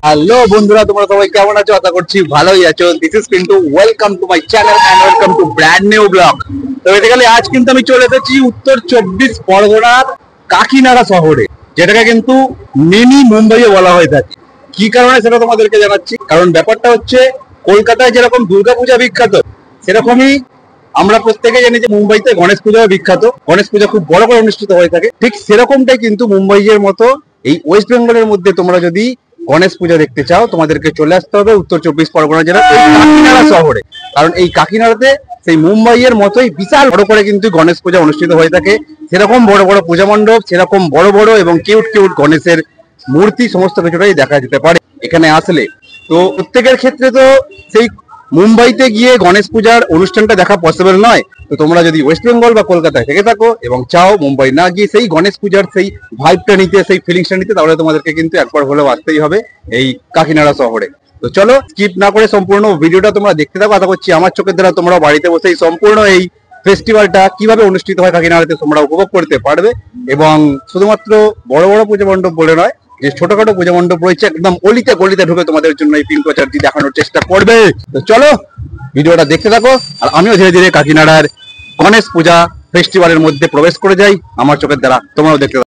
Hello বন্ধুরা, তোমরা সবাই কেমন আছো? আশা করছি ভালোই আছো। This is Pintu, welcome to my channel and welcome to brand new blog. তো বেসিক্যালি আজ কিন্তু আমি চলে এসেছি উত্তর 24 পরগনার কাকিনাড়া শহরে, যেটাকে কিন্তু মিনি মুম্বাইয়ে বলা হয়ে থাকে। কি কারণে সেটা তোমাদেরকে জানাচ্ছি। কারণ ব্যাপারটা হচ্ছে, কলকাতায় যেরকম দুর্গাপূজা বিখ্যাত, সেরকমই আমরা প্রত্যেকে জানি যে মুম্বাইতে গণেশ পূজা বিখ্যাত। গণেশ পূজা খুব বড় করে অনুষ্ঠিত হয়ে থাকে। ঠিক সেরকমটাই কিন্তু মুম্বাইয়ের মতো এই ওয়েস্ট বেঙ্গলের মধ্যে তোমরা যদি গণেশ পূজা দেখতে চাও, তোমাদেরকে চলে আসতে হবে উত্তর 24 পরগনা জেলার এই কাকিনাড়া শহরে। কারণ এই কাকিনাড়াতে সেই মুম্বাইয়ের মতোই বিশাল বড় করে কিন্তু গণেশ পূজা অনুষ্ঠিত হয়ে থাকে। সেরকম বড় বড় পূজা মণ্ডপ, সেরকম বড় বড় এবং কিউট কিউট গণেশের মূর্তি, সমস্ত কিছুটাই দেখা যেতে পারে এখানে আসলে। তো প্রত্যেকের ক্ষেত্রে তো সেই মুম্বাইতে গিয়ে গণেশ পূজার অনুষ্ঠানটা দেখা পসিবল নয়। তো তোমরা যদি ওয়েস্ট বেঙ্গল বা কলকাতায় থেকে থাকো এবং চাও মুম্বাই না গিয়ে সেই গণেশ পূজার সেই ভাইবটা নিতে, সেই ফিলিংসটা নিতে, তাহলে তোমাদেরকে কিন্তু একবার হলেও আসতেই হবে এই কাকিনাড়া শহরে। তো চলো, স্কিপ না করে সম্পূর্ণ ভিডিওটা তোমরা দেখতে থাকো। আশা করছি আমার চোখের দ্বারা তোমরা বাড়িতে বসে এই সম্পূর্ণ এই ফেস্টিভ্যালটা কিভাবে অনুষ্ঠিত হয় কাকিনাড়াতে তোমরা উপভোগ করতে পারবে। এবং শুধুমাত্র বড় বড় পূজা মণ্ডপ বলে নয়, যে ছোটখাটো পূজা মণ্ডপ রয়েছে একদম অলিতে গলিতে ঢুকে তোমাদের জন্য এই পিঙ্কো চার্জি দেখানোর চেষ্টা করবে। তো চলো ভিডিওটা দেখতে থাকো, আর আমিও ধীরে ধীরে কাকিনাড়ার গণেশ পূজা ফেস্টিভ্যালের মধ্যে প্রবেশ করে যাই আমার চোখের দ্বারা। তোমরাও দেখতে থাকো।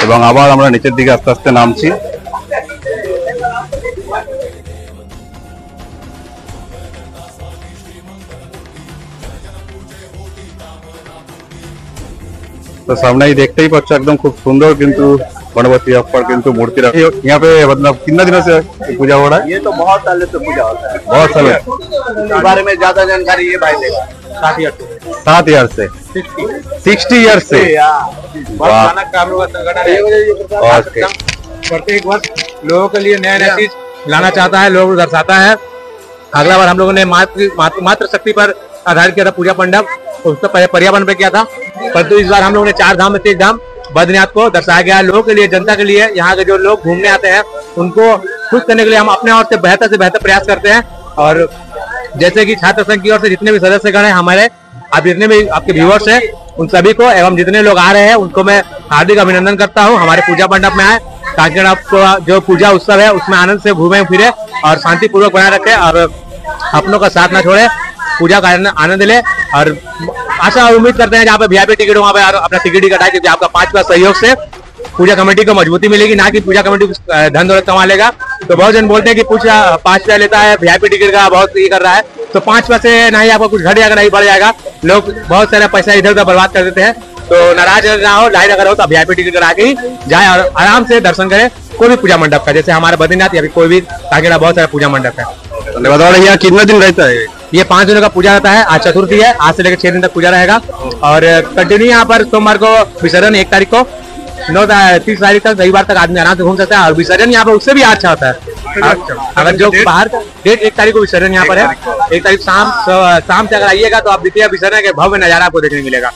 এবং আবার আমরা নিচের দিকে আস্তে আস্তে নামছি। तो सामने ही देखते ही बच्चा एकदम खूब सुंदर किंतु गणपति अप्पर किंतु मूर्ति रखी। यहाँ पे मतलब कितना दिनों से पूजा हो रहा है? ये तो बहुत साल से पूजा होता है। बहुत साल इसके बारे में ज्यादा जानकारी ये भाई देगा। 7 ईयर से 60 ईयर से। प्रत्येक वर्ष लोगों के लिए नया नया चीज लाना चाहता है, लोगों को दर्शाता है। अगला बार हम लोगों ने मात्र शक्ति पर आधारित किया था पूजा मंडप, उसका पर्यावरण पे किया था। परंतु इस बार हम लोगों ने 4 धाम में 3 धाम बद्रीनाथ को दर्शाया गया है लोगों के लिए, जनता के लिए। यहाँ के जो लोग घूमने आते हैं उनको खुश करने के लिए हम अपने ओर से बेहतर प्रयास करते हैं। और जैसे कि छात्र संघ की ओर से जितने भी सदस्यगण हैं हमारे, आप जितने भी आपके व्यूअर्स हैं, उन सभी को एवं जितने लोग आ रहे हैं उनको मैं हार्दिक अभिनंदन करता हूँ। हमारे पूजा मंडप में आए ताकि आपको जो पूजा उत्सव है उसमें आनंद से घूमे फिरे और शांतिपूर्वक बनाए रखे। और अपनों का साथ ना छोड़े, पूजा का आनंद ले। और आशा और उम्मीद करते हैं जहाँ पे वीआईपी टिकट हो वहाँ पे अपना टिकट ही कटाए, क्योंकि आपका 5 सहयोग से पूजा कमेटी को मजबूती मिलेगी, ना कि पूजा कमेटी धन दौलत कमा लेगा। तो बहुत जन बोलते हैं कि पूजा 5 लेता है, वीआईपी टिकट का बहुत ये कर रहा है, तो 5 नहीं आपको कुछ घट जाएगा, नहीं बढ़ जाएगा। लोग बहुत सारा पैसा इधर उधर बर्बाद कर देते हैं, तो नाराज ना हो, लाइन अगर हो तो वीआईपी टिकट करा के ही जाए और आराम से दर्शन करें कोई भी पूजा मंडप का, जैसे हमारे बद्रीनाथ या फिर कोई भी काकीनाडा बहुत सारा पूजा मंडप है। धन्यवाद। और यहाँ कितना दिन रहता है? ये 5 दिनों का पूजा रहता है। आज चतुर्थी है, आज से लेकर 6 दिन तक पूजा रहेगा और कंटिन्यू यहाँ पर सोमवार को विसर्जन 1 तारीख को, 30 तारीख तक, रविवार तक आदमी आराम से घूम सकता है। और विसर्जन यहाँ पर उससे भी अच्छा होता है। अगर जो बाहर डेट 1 तारीख को विसर्जन यहाँ पर है, 1 तारीख शाम से अगर आइएगा तो आप द्वितीय विसर्जन के भव्य नजारा आपको देखने मिलेगा।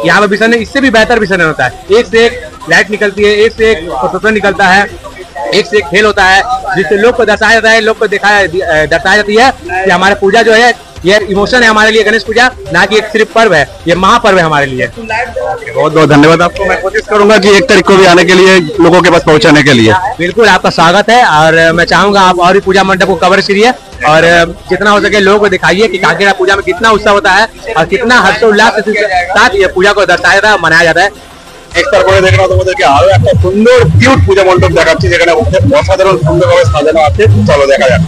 यहाँ पर विसर्जन इससे भी बेहतर विसर्जन होता है, एक से एक लाइट निकलती है, एक से एक प्रोसेसन निकलता है, एक से एक खेल होता है, जिससे लोग को दर्शाया जाता है, लोग को दर्शाई जाती है कि हमारे पूजा जो है ये इमोशन है हमारे लिए। गणेश पूजा ना कि एक सिर्फ पर्व है, ये महापर्व है हमारे लिए। बहुत बहुत धन्यवाद आपको। मैं कोशिश करूंगा कि 1 तारीख को भी आने के लिए लोगों के पास पहुंचाने के लिए। बिल्कुल आपका स्वागत है और मैं चाहूंगा आप और भी पूजा मंडप को कवर करिए और जितना हो सके लोगों को दिखाइए कि काकीनाडा पूजा में कितना उत्साह होता है और कितना हर्षोल्लास के साथ ये पूजा को दर्शाया जाता है, मनाया जाता है। একটার পরে দেখলাম তোমাদেরকে আরো একটা সুন্দর কিউট পূজা মণ্ডপ দেখাচ্ছি, যেখানে অসাধারণ সুন্দরভাবে সাজানো আছে। চলো দেখা যাক।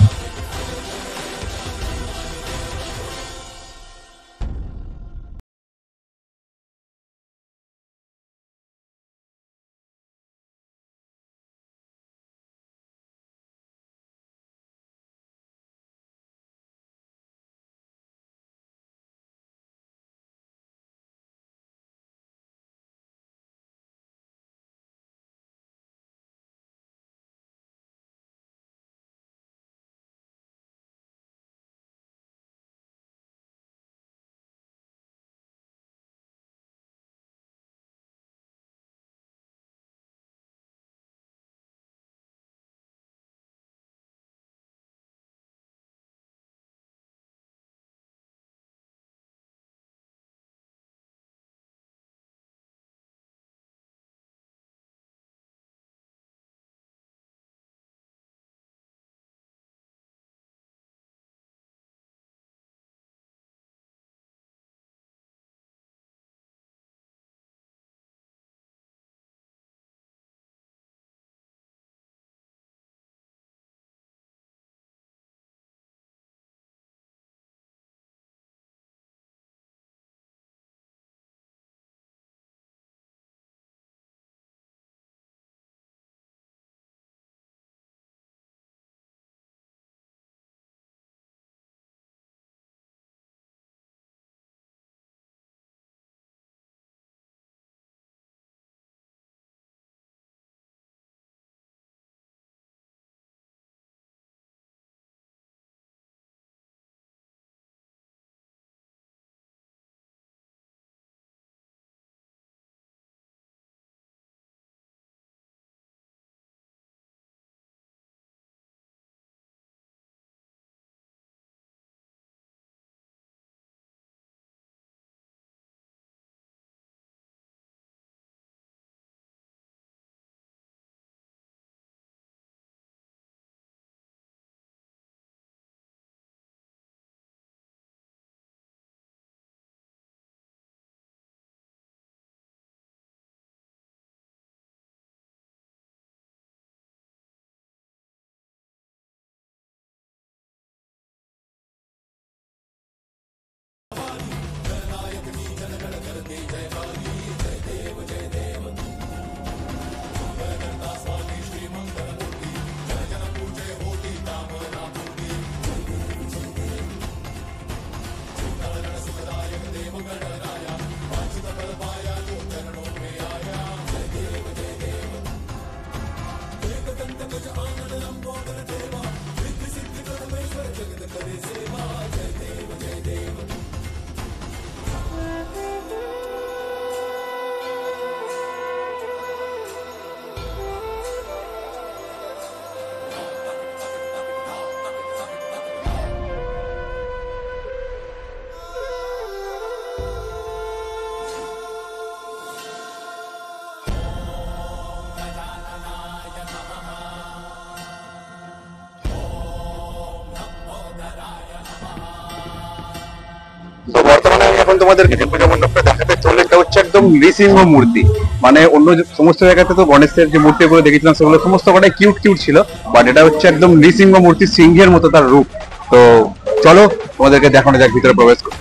তোমাদেরকে যে পূজা মণ্ডপটা দেখাতে চলে এটা হচ্ছে একদম নৃসিংহ মূর্তি। মানে অন্য সমস্ত জায়গাতে তো গণেশের যে মূর্তিগুলো দেখেছিলাম সেগুলো সমস্ত কটাই কিউট কিউট ছিল, বাট এটা হচ্ছে একদম নৃসিংহ মূর্তি, সিংহের মতো তার রূপ। তো চলো তোমাদেরকে দেখানো যাক, ভিতরে প্রবেশ করো।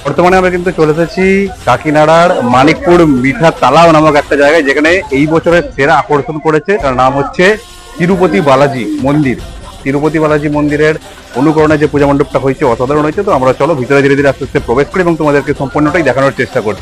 বর্তমানে আমরা কিন্তু চলে এসেছি কাকিনাড়ার মানিকপুর মিঠা তালাও নামক একটা জায়গায়, যেখানে এই বছরের সেরা আকর্ষণ করেছে, তার নাম হচ্ছে তিরুপতি বালাজি মন্দির। তিরুপতি বালাজি মন্দিরের অনুকরণে যে পূজা মণ্ডপটা হয়েছে অসাধারণ হয়েছে। তো আমরা চলো ভিতরে ধীরে ধীরে আস্তে আস্তে প্রবেশ করি এবং তোমাদেরকে সম্পূর্ণটাই দেখানোর চেষ্টা করি।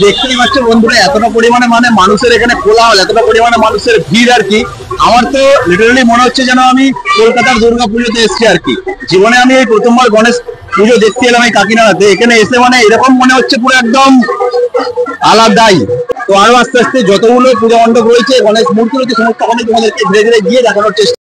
দেখতেই পাচ্ছ বন্ধুরা, এতটা পরিমাণে মানে মানুষের এখানে কোলাহল, এতটা পরিমাণে মানুষের ভিড় আর কি। আমার তো লিটারালি মনে হচ্ছে যেন আমি কলকাতার দুর্গা পুজোতে এসেছি আর কি। জীবনে আমি এই প্রথমবার গণেশ পুজো দেখতে এলাম এই কাকিনাড়াতে। এখানে এসে মানে এরকম মনে হচ্ছে পুরো একদম আলাদাই। তো আরো আস্তে আস্তে যতগুলো পূজা মণ্ডপ রয়েছে, গণেশ মূর্তি রয়েছে, সমস্ত তোমাদেরকে ধীরে ধীরে গিয়ে দেখানোর চেষ্টা।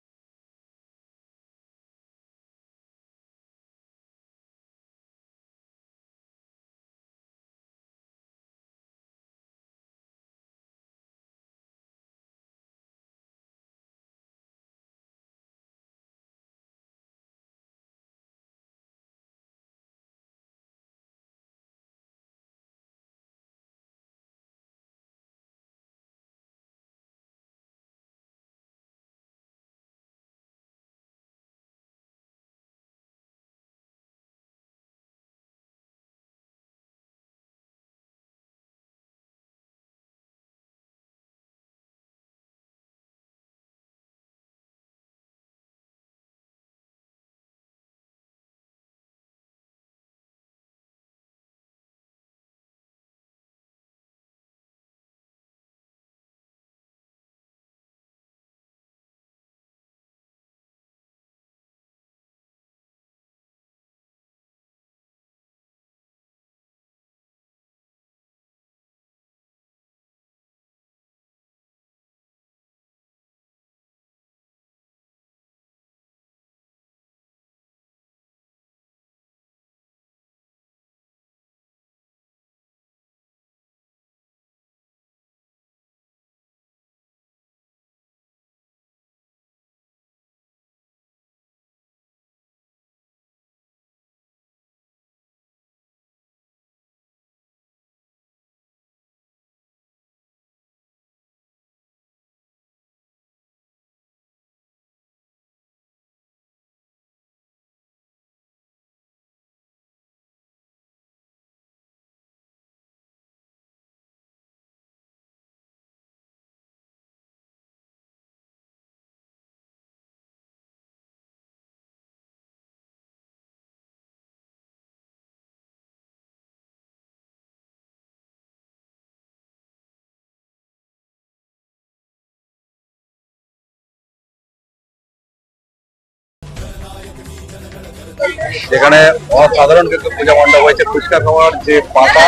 যেখানে অসাধারণ কিন্তু পূজা মণ্ডপ হয়েছে। ফুচকা খাওয়ার যে পাতা,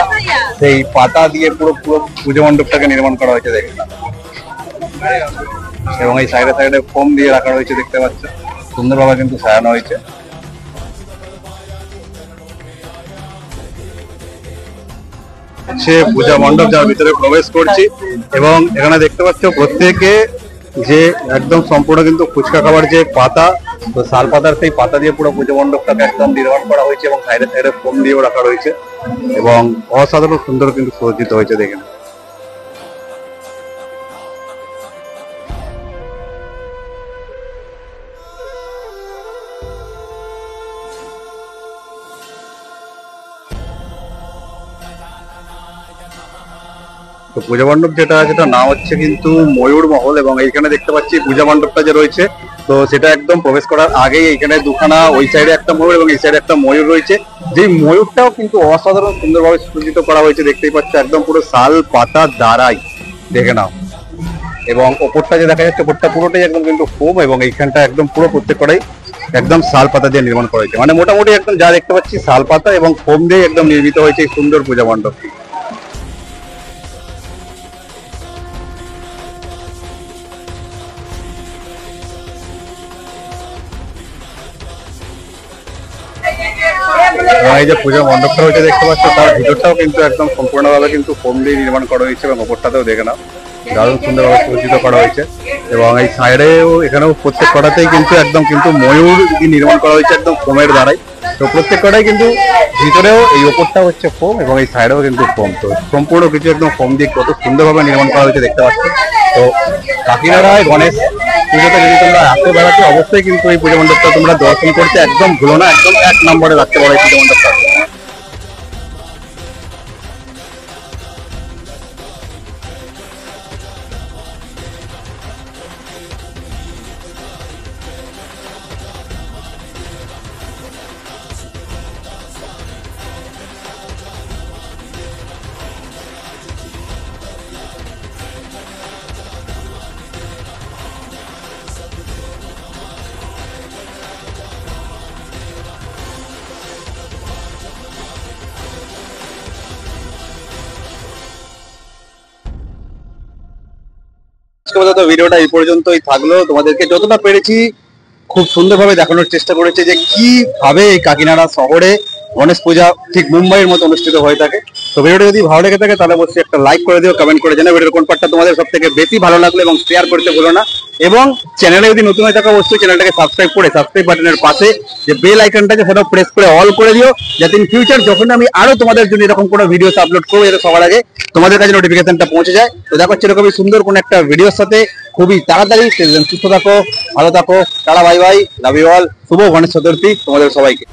সেই পাতা দিয়ে পুরো পুরো পূজা মণ্ডপটাকে নির্মাণ করা হয়েছে দেখলাম। এবং এই সাইডে সাইডে ফোম দিয়ে রাখা হয়েছে, দেখতে পাচ্ছ সুন্দরভাবে কিন্তু সাজানো হয়েছে। সে পূজা মণ্ডপ যার ভিতরে প্রবেশ করছি এবং এখানে দেখতে পাচ্ছ প্রত্যেকে যে একদম সম্পূর্ণ কিন্তু ফুচকা খাবার যে পাতা, তো শাল পাতার সেই পাতা দিয়ে পুরো পুজো মণ্ডপটাকে একদম নির্মাণ করা হয়েছে এবং সাইডে সাইডে ফোম দিয়েও রাখা রয়েছে এবং অসাধারণ সুন্দর কিন্তু সজ্জিত হয়েছে দেখেন। তো পূজা মণ্ডপ যেটা নাম হচ্ছে কিন্তু ময়ূর মহল, এবং এইখানে দেখতে পাচ্ছি পূজা মণ্ডপটা যে রয়েছে, তো সেটা একদম প্রবেশ করার আগেই এইখানে দুখানা, ওই সাইডে একটা ময়ূর এবং এই সাইডে একটা ময়ূর রয়েছে। যে ময়ূরটাও কিন্তু অসাধারণ সুন্দরভাবে সজ্জিত করা হয়েছে, দেখতেই পাচ্ছ একদম পুরো শাল পাতা দ্বারাই, দেখে নাও। এবং ওপরটা যে দেখা যাচ্ছে, ওপরটা পুরোটাই একদম কিন্তু ফোম, এবং এইখানটা একদম পুরো প্রত্যেকটাই একদম শাল পাতা দিয়ে নির্মাণ করা হয়েছে। মানে মোটামুটি একদম যা দেখতে পাচ্ছি শাল পাতা এবং ফোম দিয়ে একদম নির্মিত হয়েছে এই সুন্দর পূজা মণ্ডপটি। এই যে পূজা মণ্ডপটা হয়েছে দেখতে পাচ্ছ, তার ভিতরটাও কিন্তু একদম সম্পূর্ণভাবে কিন্তু ফোম দিয়ে নির্মাণ করা হয়েছে, এবং ওপরটাতেও দেখে নাও দারুণ সুন্দরভাবে সজ্জিত করা হয়েছে। এবং এই সাইডেও এখানেও প্রত্যেক কটাতেই কিন্তু একদম কিন্তু ময়ূর নির্মাণ করা হয়েছে একদম ফোমের দ্বারাই। তো প্রত্যেক কটাই কিন্তু ভিতরেও এই ওপরটা হচ্ছে ফোম এবং এই সাইডেও কিন্তু ফোম, তো সম্পূর্ণ কিছু একদম ফোম দিয়ে কত সুন্দরভাবে নির্মাণ করা হয়েছে দেখতে পাচ্ছ। তো কাকিনাড়ায় গণেশ পুজোতে যদি তোমরা আসতে বেড়াতে, অবশ্যই কিন্তু এই পূজা মণ্ডপটা তোমরা দর্শন করতে একদম ভুলো না, একদম 1 নম্বরে রাখতে পারো এই পূজা মণ্ডপটা। আজকে ভিডিওটা এই পর্যন্তই থাকলো, তোমাদেরকে যতটা পেরেছি খুব সুন্দরভাবে দেখানোর চেষ্টা করেছে যে কিভাবে এই কাকিনাড়া শহরে গণেশ পূজা ঠিক মুম্বাইয়ের মতো অনুষ্ঠিত হয়ে থাকে। তো ভিডিওটা যদি ভালো লেগে থাকে তাহলে অবশ্যই একটা লাইক করে দিও, কমেন্ট করে জানাও ভিডিওর কোন পার্টটা তোমাদের সব থেকে বেশি ভালো লাগলো, এবং শেয়ার করতে ভুলো না। এবং চ্যানেলে যদি নতুন হয়ে থাকে অবশ্যই চ্যানেলটাকে সাবস্ক্রাইব করে সাবস্ক্রাইব বাটনের পাশে যে বেল আইকনটা আছে সেটাও প্রেস করে অল করে দিও, যাতে ইন ফিউচার যখন আমি আরো তোমাদের জন্য এরকম কোনো ভিডিও আপলোড করবো যাতে সবার আগে তোমাদের কাছে নোটিফিকেশনটা পৌঁছে যায়। তো দেখা হচ্ছে এরকমই সুন্দর কোনো একটা ভিডিওর সাথে খুবই তাড়াতাড়ি। সুস্থ থাকো, ভালো থাকো, tata, bye bye, love you all, শুভ গণেশ চতুর্থী তোমাদের সবাইকে।